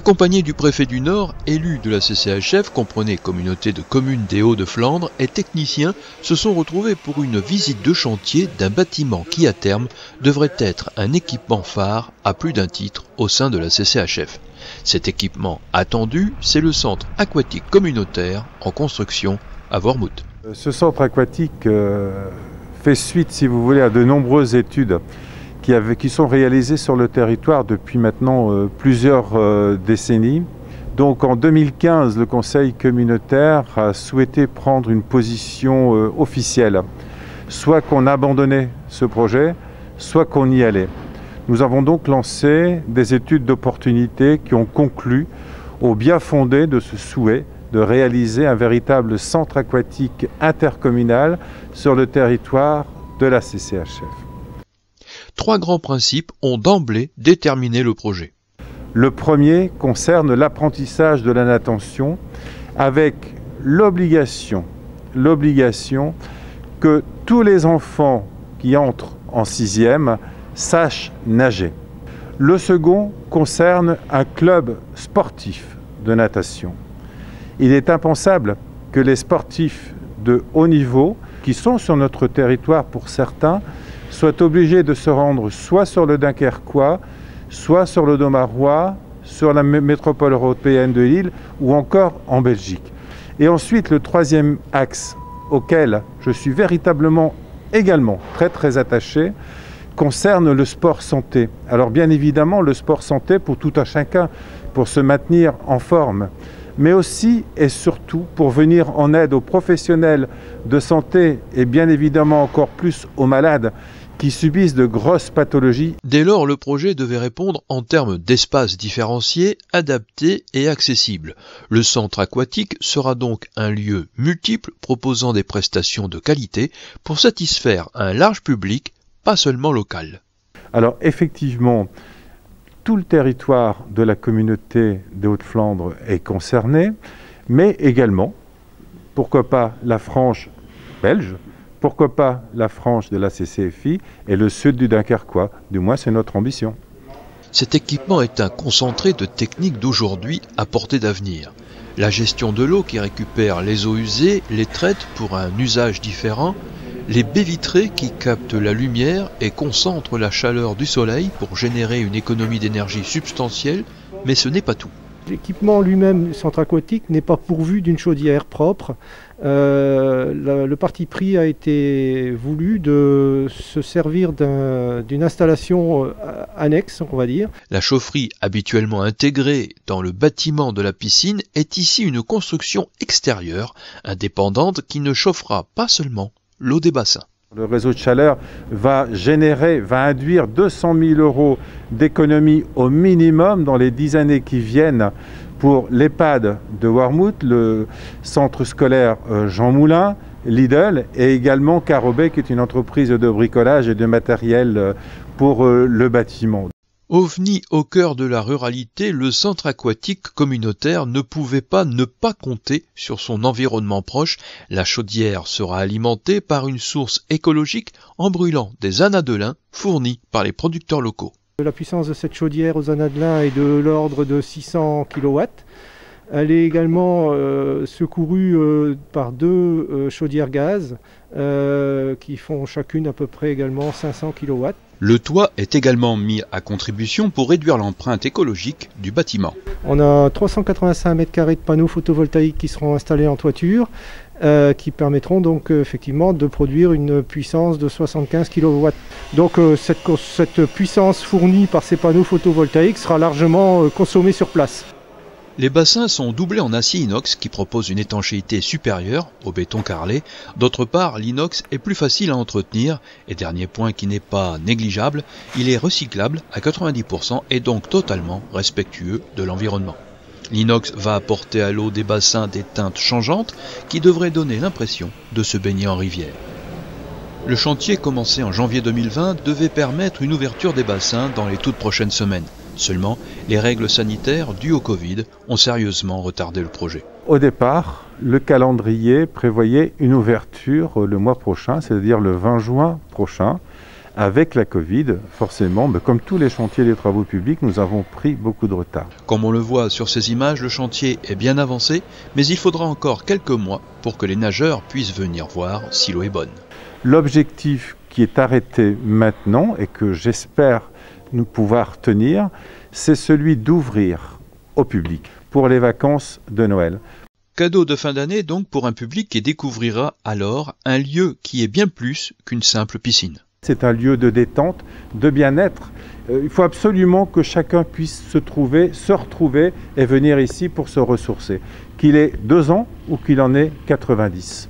Accompagné du préfet du Nord, élus de la CCHF, comprenez Communauté de communes des Hauts-de-Flandre, et techniciens se sont retrouvés pour une visite de chantier d'un bâtiment qui, à terme, devrait être un équipement phare à plus d'un titre au sein de la CCHF. Cet équipement attendu, c'est le centre aquatique communautaire en construction à Wormhout. Ce centre aquatique fait suite, si vous voulez, à de nombreuses études qui sont réalisées sur le territoire depuis maintenant plusieurs décennies. Donc en 2015, le Conseil communautaire a souhaité prendre une position officielle, soit qu'on abandonnait ce projet, soit qu'on y allait. Nous avons donc lancé des études d'opportunité qui ont conclu au bien fondé de ce souhait de réaliser un véritable centre aquatique intercommunal sur le territoire de la CCHF. Trois grands principes ont d'emblée déterminé le projet. Le premier concerne l'apprentissage de la natation avec l'obligation que tous les enfants qui entrent en 6e sachent nager. Le second concerne un club sportif de natation. Il est impensable que les sportifs de haut niveau, qui sont sur notre territoire pour certains, soient obligés de se rendre soit sur le Dunkerquois, soit sur le Domarois, sur la métropole européenne de Lille ou encore en Belgique. Et ensuite, le troisième axe auquel je suis véritablement également très attaché concerne le sport santé. Alors bien évidemment, le sport santé pour tout un chacun, pour se maintenir en forme, mais aussi et surtout pour venir en aide aux professionnels de santé et bien évidemment encore plus aux malades qui subissent de grosses pathologies. Dès lors, le projet devait répondre en termes d'espaces différenciés, adaptés et accessibles. Le centre aquatique sera donc un lieu multiple proposant des prestations de qualité pour satisfaire un large public, pas seulement local. Alors effectivement, tout le territoire de la communauté des Hauts-de-Flandre est concerné, mais également, pourquoi pas la frange belge, pourquoi pas la frange de la CCFI et le sud du Dunkerquois, du moins c'est notre ambition. Cet équipement est un concentré de techniques d'aujourd'hui à portée d'avenir. La gestion de l'eau qui récupère les eaux usées, les traite pour un usage différent, les baies vitrées qui captent la lumière et concentrent la chaleur du soleil pour générer une économie d'énergie substantielle, mais ce n'est pas tout. L'équipement lui-même, centre aquatique, n'est pas pourvu d'une chaudière propre. Le parti pris a été voulu de se servir d'une installation annexe, on va dire. La chaufferie habituellement intégrée dans le bâtiment de la piscine est ici une construction extérieure, indépendante qui ne chauffera pas seulement l'eau des bassins. Le réseau de chaleur va induire 200 000 € d'économie au minimum dans les 10 années qui viennent pour l'EHPAD de Wormhout, le centre scolaire Jean Moulin, Lidl et également Carobé qui est une entreprise de bricolage et de matériel pour le bâtiment. OVNI au cœur de la ruralité, le centre aquatique communautaire ne pouvait pas ne pas compter sur son environnement proche. La chaudière sera alimentée par une source écologique en brûlant des anadelins fournis par les producteurs locaux. La puissance de cette chaudière aux anadelins est de l'ordre de 600 kW. Elle est également secourue par deux chaudières gaz qui font chacune à peu près également 500 kW. Le toit est également mis à contribution pour réduire l'empreinte écologique du bâtiment. On a 385 m² de panneaux photovoltaïques qui seront installés en toiture, qui permettront donc effectivement de produire une puissance de 75 kW. Donc cette puissance fournie par ces panneaux photovoltaïques sera largement consommée sur place. Les bassins sont doublés en acier inox qui propose une étanchéité supérieure au béton carrelé. D'autre part, l'inox est plus facile à entretenir et dernier point qui n'est pas négligeable, il est recyclable à 90% et donc totalement respectueux de l'environnement. L'inox va apporter à l'eau des bassins des teintes changeantes qui devraient donner l'impression de se baigner en rivière. Le chantier commencé en janvier 2020 devait permettre une ouverture des bassins dans les toutes prochaines semaines. Seulement, les règles sanitaires dues au Covid ont sérieusement retardé le projet. Au départ, le calendrier prévoyait une ouverture le mois prochain, c'est-à-dire le 20 juin prochain, Avec la Covid, forcément, comme tous les chantiers des travaux publics, nous avons pris beaucoup de retard. Comme on le voit sur ces images, le chantier est bien avancé, mais il faudra encore quelques mois pour que les nageurs puissent venir voir si l'eau est bonne. L'objectif qui est arrêté maintenant et que j'espère nous pouvoir tenir, c'est celui d'ouvrir au public pour les vacances de Noël. Cadeau de fin d'année donc pour un public qui découvrira alors un lieu qui est bien plus qu'une simple piscine. C'est un lieu de détente, de bien-être. Il faut absolument que chacun puisse se retrouver et venir ici pour se ressourcer. Qu'il ait 2 ans ou qu'il en ait 90.